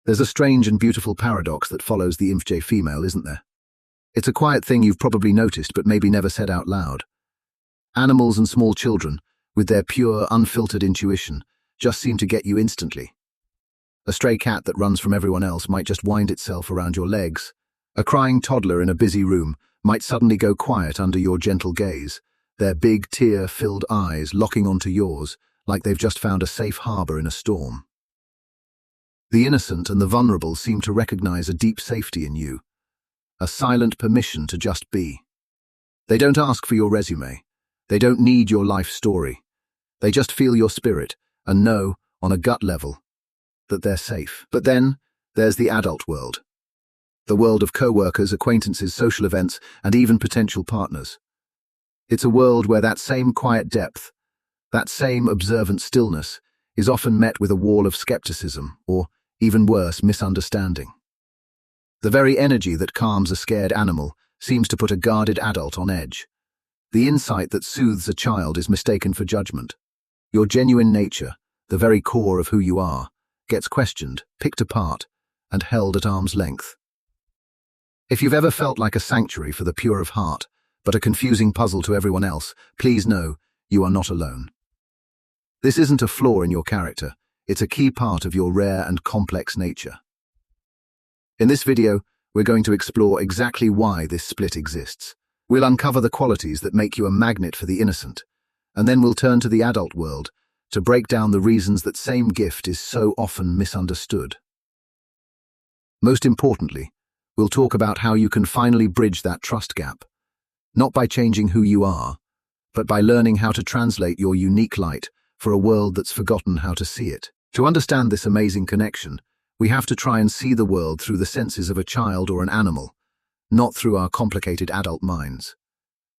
There's a strange and beautiful paradox that follows the INFJ female, isn't there? It's a quiet thing you've probably noticed but maybe never said out loud. Animals and small children, with their pure, unfiltered intuition, just seem to get you instantly. A stray cat that runs from everyone else might just wind itself around your legs. A crying toddler in a busy room might suddenly go quiet under your gentle gaze, their big, tear-filled eyes locking onto yours like they've just found a safe harbor in a storm. The innocent and the vulnerable seem to recognize a deep safety in you, a silent permission to just be. They don't ask for your resume. They don't need your life story. They just feel your spirit and know, on a gut level, that they're safe. But then, there's the adult world. The world of co-workers, acquaintances, social events, and even potential partners. It's a world where that same quiet depth, that same observant stillness, is often met with a wall of skepticism, or, even worse, misunderstanding. The very energy that calms a scared animal seems to put a guarded adult on edge. The insight that soothes a child is mistaken for judgment. Your genuine nature, the very core of who you are, gets questioned, picked apart, and held at arm's length. If you've ever felt like a sanctuary for the pure of heart, but a confusing puzzle to everyone else, please know you are not alone. This isn't a flaw in your character. It's a key part of your rare and complex nature. In this video, we're going to explore exactly why this split exists. We'll uncover the qualities that make you a magnet for the innocent, and then we'll turn to the adult world to break down the reasons that same gift is so often misunderstood. Most importantly, we'll talk about how you can finally bridge that trust gap, not by changing who you are, but by learning how to translate your unique light for a world that's forgotten how to see it. To understand this amazing connection, we have to try and see the world through the senses of a child or an animal, not through our complicated adult minds.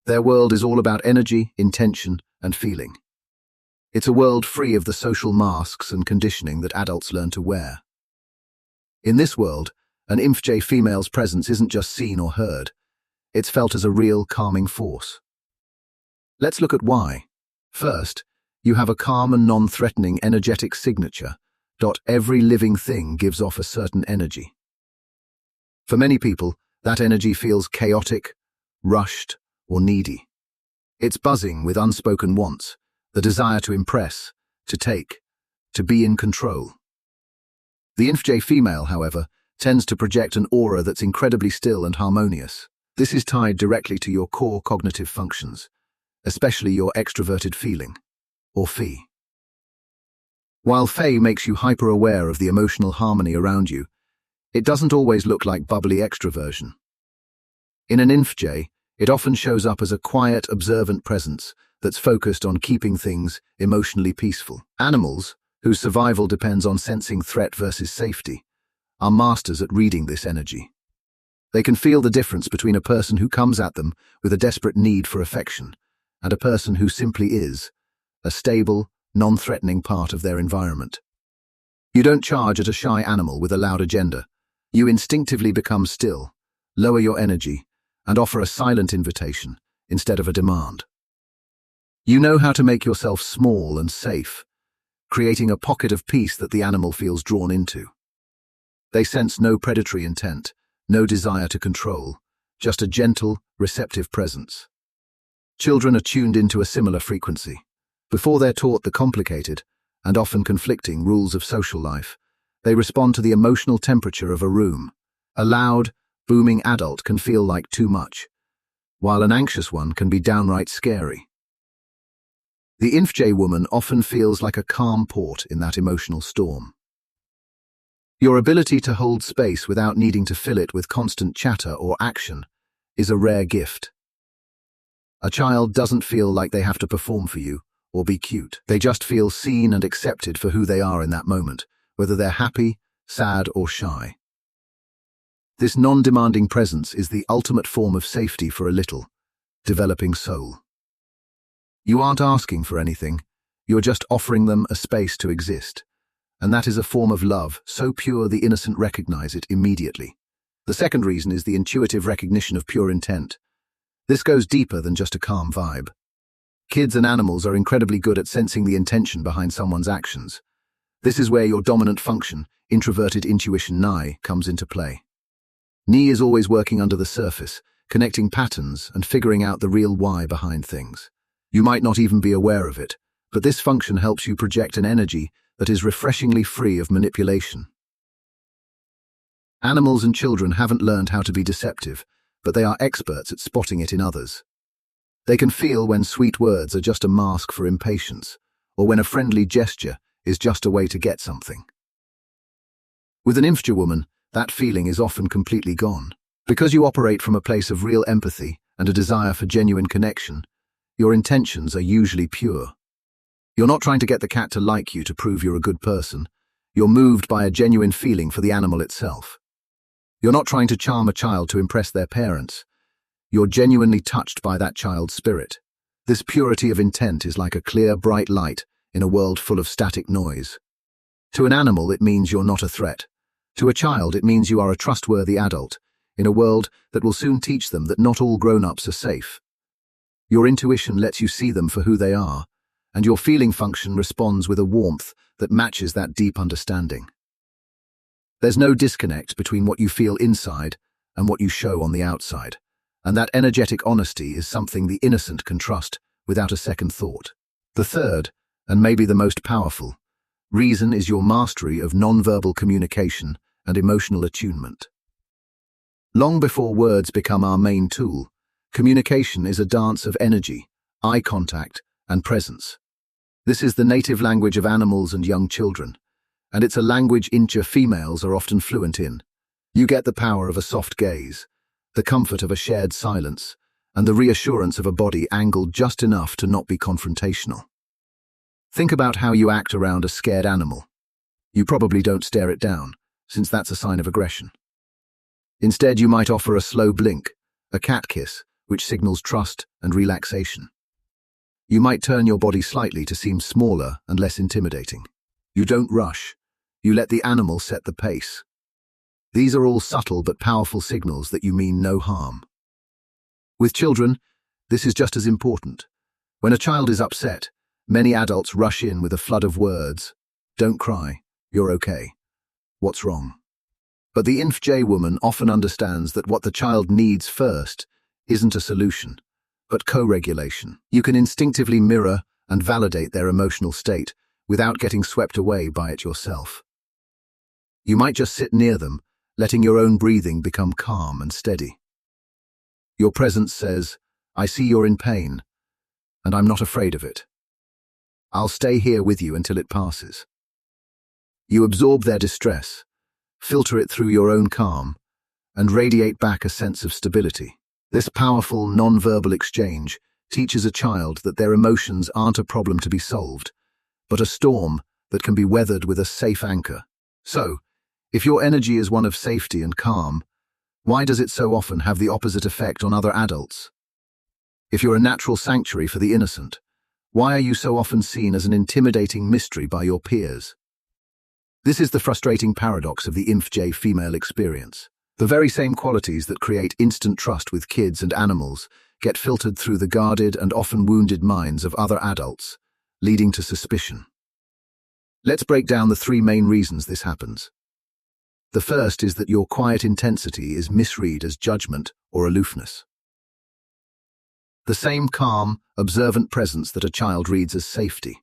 Their world is all about energy, intention, and feeling. It's a world free of the social masks and conditioning that adults learn to wear. In this world, an INFJ female's presence isn't just seen or heard. It's felt as a real calming force. Let's look at why. First, you have a calm and non-threatening energetic signature. Every living thing gives off a certain energy. For many people, that energy feels chaotic, rushed, or needy. It's buzzing with unspoken wants, the desire to impress, to take, to be in control. The INFJ female, however, tends to project an aura that's incredibly still and harmonious. This is tied directly to your core cognitive functions, especially your extroverted feeling, or FE. While FE makes you hyper-aware of the emotional harmony around you, it doesn't always look like bubbly extroversion. In an INFJ, it often shows up as a quiet, observant presence that's focused on keeping things emotionally peaceful. Animals, whose survival depends on sensing threat versus safety, are masters at reading this energy. They can feel the difference between a person who comes at them with a desperate need for affection and a person who simply is, a stable, non-threatening part of their environment. You don't charge at a shy animal with a loud agenda. You instinctively become still, lower your energy, and offer a silent invitation instead of a demand. You know how to make yourself small and safe, creating a pocket of peace that the animal feels drawn into. They sense no predatory intent, no desire to control, just a gentle, receptive presence. Children are tuned into a similar frequency. Before they're taught the complicated, and often conflicting, rules of social life, they respond to the emotional temperature of a room. A loud, booming adult can feel like too much, while an anxious one can be downright scary. The INFJ woman often feels like a calm port in that emotional storm. Your ability to hold space without needing to fill it with constant chatter or action is a rare gift. A child doesn't feel like they have to perform for you or be cute. They just feel seen and accepted for who they are in that moment, whether they're happy, sad, or shy. This non-demanding presence is the ultimate form of safety for a little, developing soul. You aren't asking for anything, you're just offering them a space to exist. And that is a form of love, so pure the innocent recognize it immediately. The second reason is the intuitive recognition of pure intent. This goes deeper than just a calm vibe. Kids and animals are incredibly good at sensing the intention behind someone's actions. This is where your dominant function, introverted intuition Ni, comes into play. Ni is always working under the surface, connecting patterns and figuring out the real why behind things. You might not even be aware of it, but this function helps you project an energy that is refreshingly free of manipulation. Animals and children haven't learned how to be deceptive, but they are experts at spotting it in others. They can feel when sweet words are just a mask for impatience, or when a friendly gesture is just a way to get something. With an INFJ woman, that feeling is often completely gone. Because you operate from a place of real empathy and a desire for genuine connection, your intentions are usually pure. You're not trying to get the cat to like you to prove you're a good person. You're moved by a genuine feeling for the animal itself. You're not trying to charm a child to impress their parents. You're genuinely touched by that child's spirit. This purity of intent is like a clear, bright light in a world full of static noise. To an animal, it means you're not a threat. To a child, it means you are a trustworthy adult in a world that will soon teach them that not all grown-ups are safe. Your intuition lets you see them for who they are, and your feeling function responds with a warmth that matches that deep understanding. There's no disconnect between what you feel inside and what you show on the outside, and that energetic honesty is something the innocent can trust without a second thought. The third, and maybe the most powerful, reason is your mastery of nonverbal communication and emotional attunement. Long before words become our main tool, communication is a dance of energy, eye contact, and presence. This is the native language of animals and young children, and it's a language INFJ females are often fluent in. You get the power of a soft gaze, the comfort of a shared silence, and the reassurance of a body angled just enough to not be confrontational. Think about how you act around a scared animal. You probably don't stare it down, since that's a sign of aggression. Instead, you might offer a slow blink, a cat kiss, which signals trust and relaxation. You might turn your body slightly to seem smaller and less intimidating. You don't rush. You let the animal set the pace. These are all subtle but powerful signals that you mean no harm. With children, this is just as important. When a child is upset, many adults rush in with a flood of words. Don't cry. You're okay. What's wrong? But the INFJ woman often understands that what the child needs first isn't a solution, but co-regulation. You can instinctively mirror and validate their emotional state without getting swept away by it yourself. You might just sit near them, letting your own breathing become calm and steady. Your presence says, I see you're in pain, and I'm not afraid of it. I'll stay here with you until it passes. You absorb their distress, filter it through your own calm, and radiate back a sense of stability. This powerful, non-verbal exchange teaches a child that their emotions aren't a problem to be solved, but a storm that can be weathered with a safe anchor. So, if your energy is one of safety and calm, why does it so often have the opposite effect on other adults? If you're a natural sanctuary for the innocent, why are you so often seen as an intimidating mystery by your peers? This is the frustrating paradox of the INFJ female experience. The very same qualities that create instant trust with kids and animals get filtered through the guarded and often wounded minds of other adults, leading to suspicion. Let's break down the three main reasons this happens. The first is that your quiet intensity is misread as judgment or aloofness. The same calm, observant presence that a child reads as safety,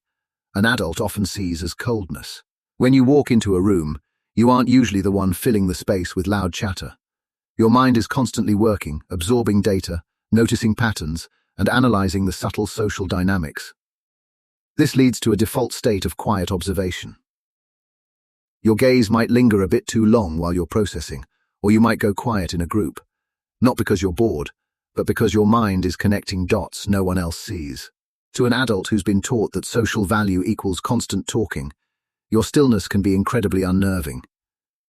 an adult often sees as coldness. When you walk into a room, you aren't usually the one filling the space with loud chatter. Your mind is constantly working, absorbing data, noticing patterns, and analyzing the subtle social dynamics. This leads to a default state of quiet observation. Your gaze might linger a bit too long while you're processing, or you might go quiet in a group, not because you're bored, but because your mind is connecting dots no one else sees. To an adult who's been taught that social value equals constant talking, your stillness can be incredibly unnerving.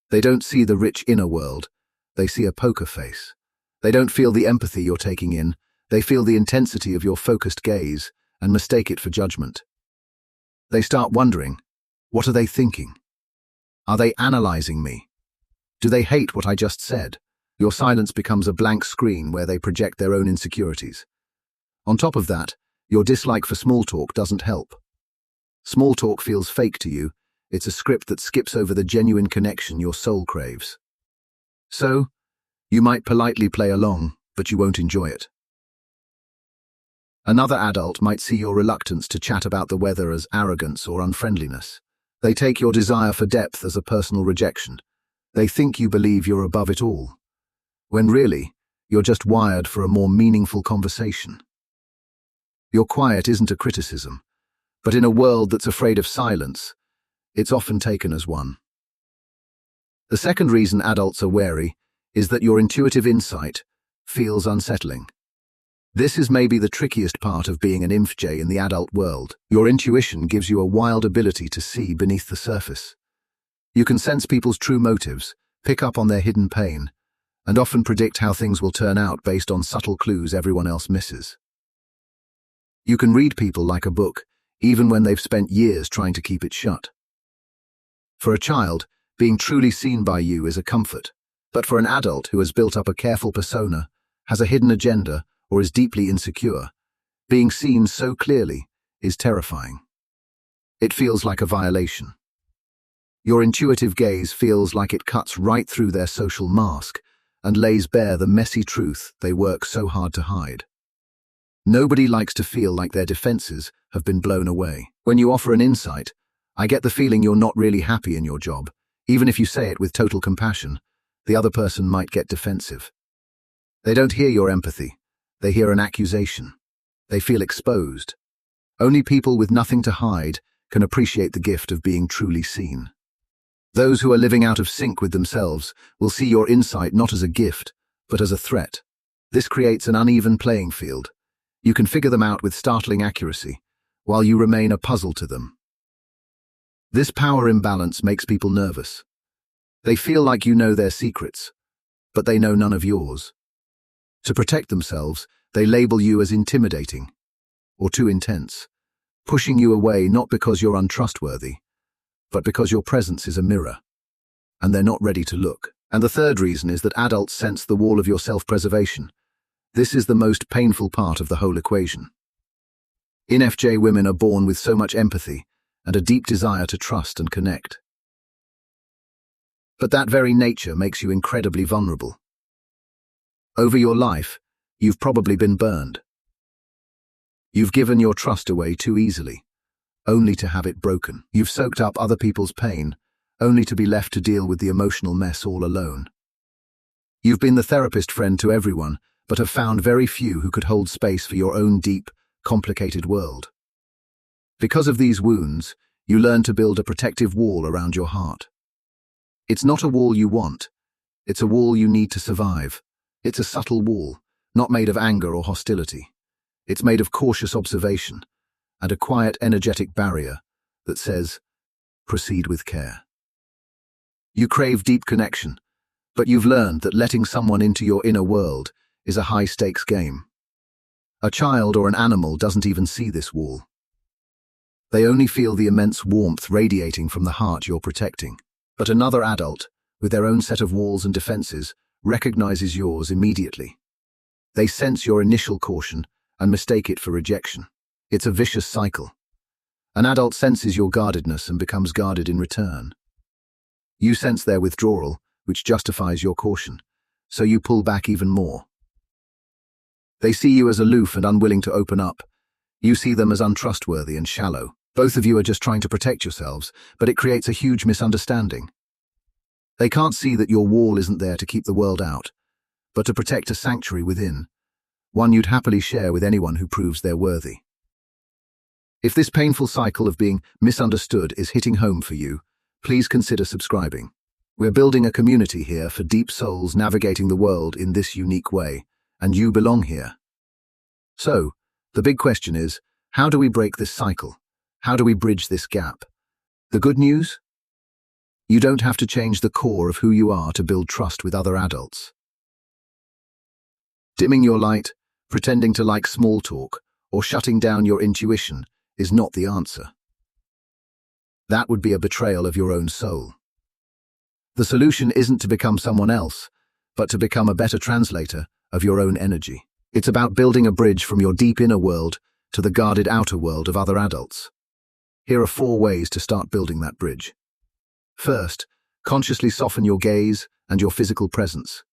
They don't see the rich inner world, they see a poker face. They don't feel the empathy you're taking in, they feel the intensity of your focused gaze and mistake it for judgment. They start wondering, what are they thinking? Are they analyzing me? Do they hate what I just said? Your silence becomes a blank screen where they project their own insecurities. On top of that, your dislike for small talk doesn't help. Small talk feels fake to you, It's a script that skips over the genuine connection your soul craves. So, you might politely play along, but you won't enjoy it. Another adult might see your reluctance to chat about the weather as arrogance or unfriendliness. They take your desire for depth as a personal rejection. They think you believe you're above it all, when really, you're just wired for a more meaningful conversation. Your quiet isn't a criticism, but in a world that's afraid of silence, it's often taken as one. The second reason adults are wary is that your intuitive insight feels unsettling. This is maybe the trickiest part of being an INFJ in the adult world. Your intuition gives you a wild ability to see beneath the surface. You can sense people's true motives, pick up on their hidden pain, and often predict how things will turn out based on subtle clues everyone else misses. You can read people like a book, even when they've spent years trying to keep it shut. For a child, being truly seen by you is a comfort, but for an adult who has built up a careful persona, has a hidden agenda, or is deeply insecure, being seen so clearly is terrifying. It feels like a violation. Your intuitive gaze feels like it cuts right through their social mask and lays bare the messy truth they work so hard to hide. Nobody likes to feel like their defenses have been blown away. When you offer an insight, I get the feeling you're not really happy in your job. Even if you say it with total compassion, the other person might get defensive. They don't hear your empathy. They hear an accusation. They feel exposed. Only people with nothing to hide can appreciate the gift of being truly seen. Those who are living out of sync with themselves will see your insight not as a gift, but as a threat. This creates an uneven playing field. You can figure them out with startling accuracy, while you remain a puzzle to them. This power imbalance makes people nervous. They feel like you know their secrets, but they know none of yours. To protect themselves, they label you as intimidating or too intense, pushing you away not because you're untrustworthy, but because your presence is a mirror, and they're not ready to look. And the third reason is that adults sense the wall of your self-preservation. This is the most painful part of the whole equation. INFJ women are born with so much empathy and a deep desire to trust and connect. But that very nature makes you incredibly vulnerable. Over your life, you've probably been burned. You've given your trust away too easily, only to have it broken. You've soaked up other people's pain, only to be left to deal with the emotional mess all alone. You've been the therapist friend to everyone, but have found very few who could hold space for your own deep, complicated world. Because of these wounds, you learn to build a protective wall around your heart. It's not a wall you want. It's a wall you need to survive. It's a subtle wall, not made of anger or hostility. It's made of cautious observation and a quiet, energetic barrier that says, proceed with care. You crave deep connection, but you've learned that letting someone into your inner world is a high-stakes game. A child or an animal doesn't even see this wall. They only feel the immense warmth radiating from the heart you're protecting. But another adult, with their own set of walls and defenses, recognizes yours immediately. They sense your initial caution and mistake it for rejection. It's a vicious cycle. An adult senses your guardedness and becomes guarded in return. You sense their withdrawal, which justifies your caution, so you pull back even more. They see you as aloof and unwilling to open up. You see them as untrustworthy and shallow. Both of you are just trying to protect yourselves, but it creates a huge misunderstanding. They can't see that your wall isn't there to keep the world out, but to protect a sanctuary within, one you'd happily share with anyone who proves they're worthy. If this painful cycle of being misunderstood is hitting home for you, please consider subscribing. We're building a community here for deep souls navigating the world in this unique way, and you belong here. So, the big question is, how do we break this cycle? How do we bridge this gap? The good news? You don't have to change the core of who you are to build trust with other adults. Dimming your light, pretending to like small talk, or shutting down your intuition is not the answer. That would be a betrayal of your own soul. The solution isn't to become someone else, but to become a better translator of your own energy. It's about building a bridge from your deep inner world to the guarded outer world of other adults. Here are 4 ways to start building that bridge. First, consciously soften your gaze and your physical presence.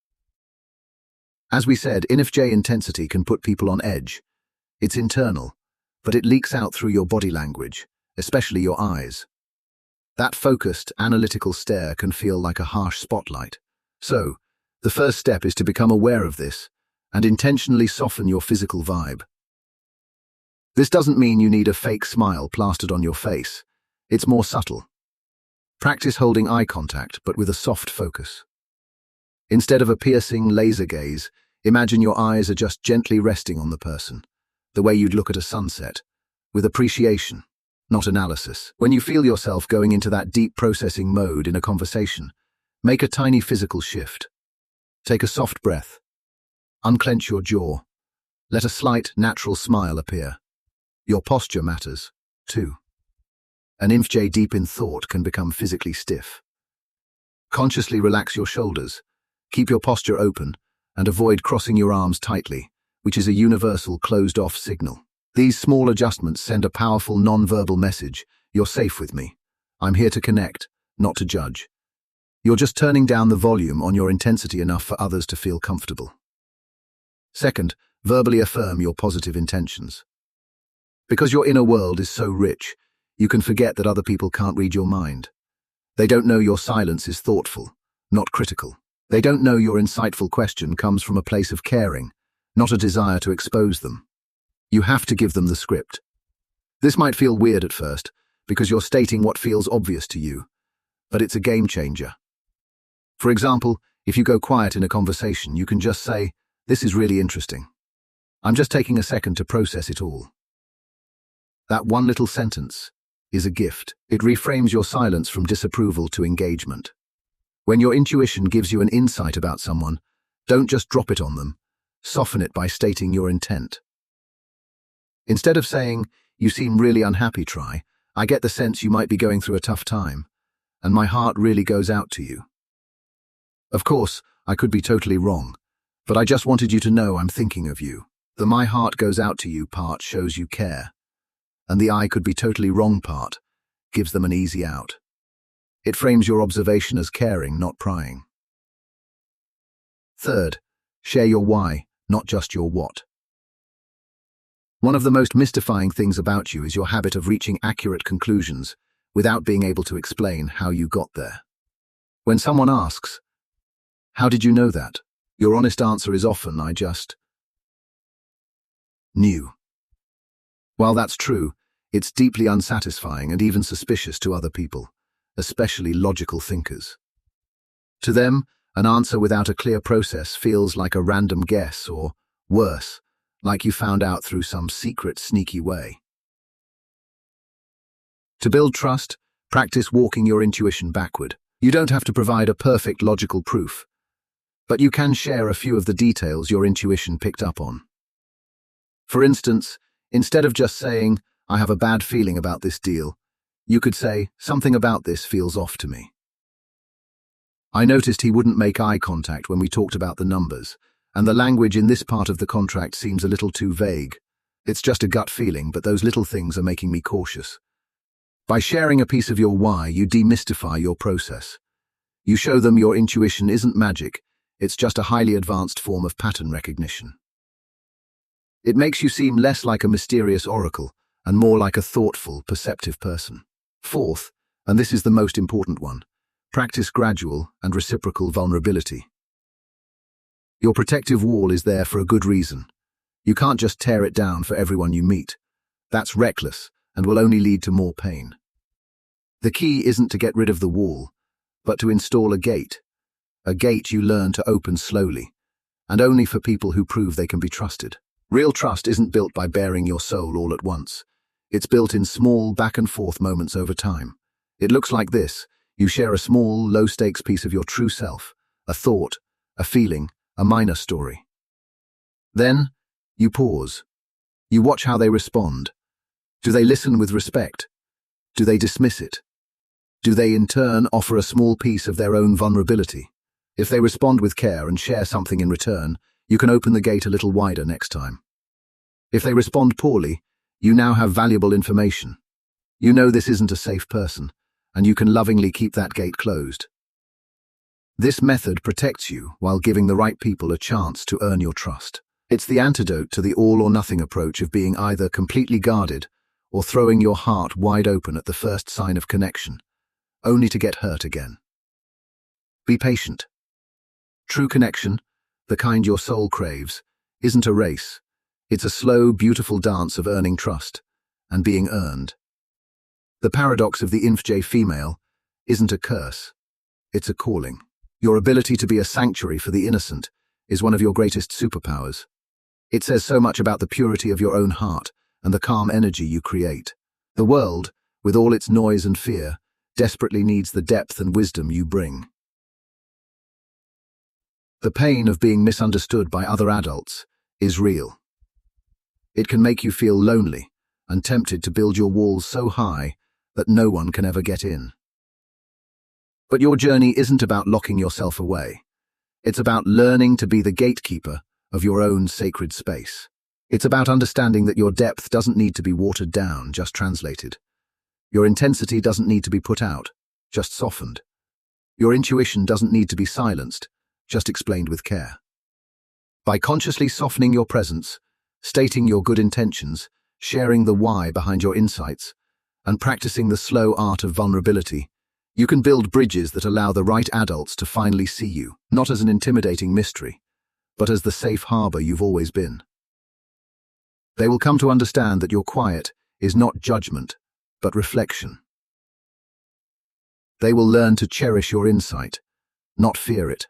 As we said, INFJ intensity can put people on edge. It's internal, but it leaks out through your body language, especially your eyes. That focused, analytical stare can feel like a harsh spotlight. So, the first step is to become aware of this and intentionally soften your physical vibe. This doesn't mean you need a fake smile plastered on your face. It's more subtle. Practice holding eye contact, but with a soft focus. Instead of a piercing laser gaze, imagine your eyes are just gently resting on the person, the way you'd look at a sunset, with appreciation, not analysis. When you feel yourself going into that deep processing mode in a conversation, make a tiny physical shift. Take a soft breath. Unclench your jaw. Let a slight, natural smile appear. Your posture matters, too. An INFJ deep in thought can become physically stiff. Consciously relax your shoulders, keep your posture open, and avoid crossing your arms tightly, which is a universal closed-off signal. These small adjustments send a powerful non-verbal message: you're safe with me. I'm here to connect, not to judge. You're just turning down the volume on your intensity enough for others to feel comfortable. Second, verbally affirm your positive intentions. Because your inner world is so rich, you can forget that other people can't read your mind. They don't know your silence is thoughtful, not critical. They don't know your insightful question comes from a place of caring, not a desire to expose them. You have to give them the script. This might feel weird at first, because you're stating what feels obvious to you, but it's a game changer. For example, if you go quiet in a conversation, you can just say, "This is really interesting. I'm just taking a second to process it all." That one little sentence is a gift. It reframes your silence from disapproval to engagement. When your intuition gives you an insight about someone, don't just drop it on them. Soften it by stating your intent. Instead of saying, "You seem really unhappy," try, "I get the sense you might be going through a tough time, and my heart really goes out to you. Of course, I could be totally wrong, but I just wanted you to know I'm thinking of you." The "my heart goes out to you" part shows you care, and the "I could be totally wrong" part gives them an easy out. It frames your observation as caring, not prying. Third, share your why, not just your what. One of the most mystifying things about you is your habit of reaching accurate conclusions without being able to explain how you got there. When someone asks, "How did you know that?" your honest answer is often, "I just knew." While that's true, it's deeply unsatisfying and even suspicious to other people, especially logical thinkers. To them, an answer without a clear process feels like a random guess, or, worse, like you found out through some secret, sneaky way. To build trust, practice walking your intuition backward. You don't have to provide a perfect logical proof, but you can share a few of the details your intuition picked up on. For instance, instead of just saying, "I have a bad feeling about this deal," you could say, "Something about this feels off to me. I noticed he wouldn't make eye contact when we talked about the numbers, and the language in this part of the contract seems a little too vague. It's just a gut feeling, but those little things are making me cautious." By sharing a piece of your why, you demystify your process. You show them your intuition isn't magic, it's just a highly advanced form of pattern recognition. It makes you seem less like a mysterious oracle and more like a thoughtful, perceptive person. Fourth, and this is the most important one, practice gradual and reciprocal vulnerability. Your protective wall is there for a good reason. You can't just tear it down for everyone you meet. That's reckless and will only lead to more pain. The key isn't to get rid of the wall, but to install a gate you learn to open slowly, and only for people who prove they can be trusted. Real trust isn't built by baring your soul all at once. It's built in small back-and-forth moments over time. It looks like this. You share a small, low-stakes piece of your true self, a thought, a feeling, a minor story. Then, you pause. You watch how they respond. Do they listen with respect? Do they dismiss it? Do they, in turn, offer a small piece of their own vulnerability? If they respond with care and share something in return, you can open the gate a little wider next time. If they respond poorly, you now have valuable information. You know this isn't a safe person, and you can lovingly keep that gate closed. This method protects you while giving the right people a chance to earn your trust. It's the antidote to the all-or-nothing approach of being either completely guarded or throwing your heart wide open at the first sign of connection, only to get hurt again. Be patient. True connection, the kind your soul craves, isn't a race. It's a slow, beautiful dance of earning trust and being earned. The paradox of the INFJ female isn't a curse, it's a calling. Your ability to be a sanctuary for the innocent is one of your greatest superpowers. It says so much about the purity of your own heart and the calm energy you create. The world, with all its noise and fear, desperately needs the depth and wisdom you bring. The pain of being misunderstood by other adults is real. It can make you feel lonely and tempted to build your walls so high that no one can ever get in. But your journey isn't about locking yourself away. It's about learning to be the gatekeeper of your own sacred space. It's about understanding that your depth doesn't need to be watered down, just translated. Your intensity doesn't need to be put out, just softened. Your intuition doesn't need to be silenced, just explained with care. By consciously softening your presence, stating your good intentions, sharing the why behind your insights, and practicing the slow art of vulnerability, you can build bridges that allow the right adults to finally see you, not as an intimidating mystery, but as the safe harbor you've always been. They will come to understand that your quiet is not judgment, but reflection. They will learn to cherish your insight, not fear it.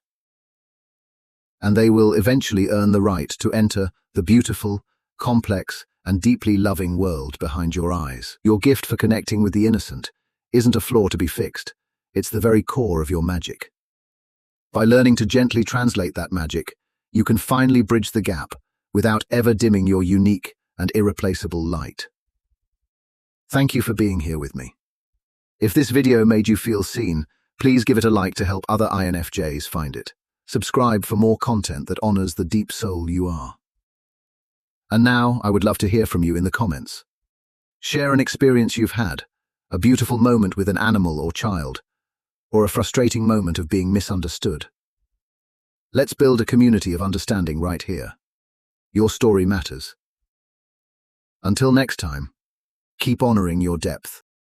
And they will eventually earn the right to enter the beautiful, complex, and deeply loving world behind your eyes. Your gift for connecting with the innocent isn't a flaw to be fixed, it's the very core of your magic. By learning to gently translate that magic, you can finally bridge the gap without ever dimming your unique and irreplaceable light. Thank you for being here with me. If this video made you feel seen, please give it a like to help other INFJs find it. Subscribe for more content that honors the deep soul you are. And now, I would love to hear from you in the comments. Share an experience you've had, a beautiful moment with an animal or child, or a frustrating moment of being misunderstood. Let's build a community of understanding right here. Your story matters. Until next time, keep honoring your depth.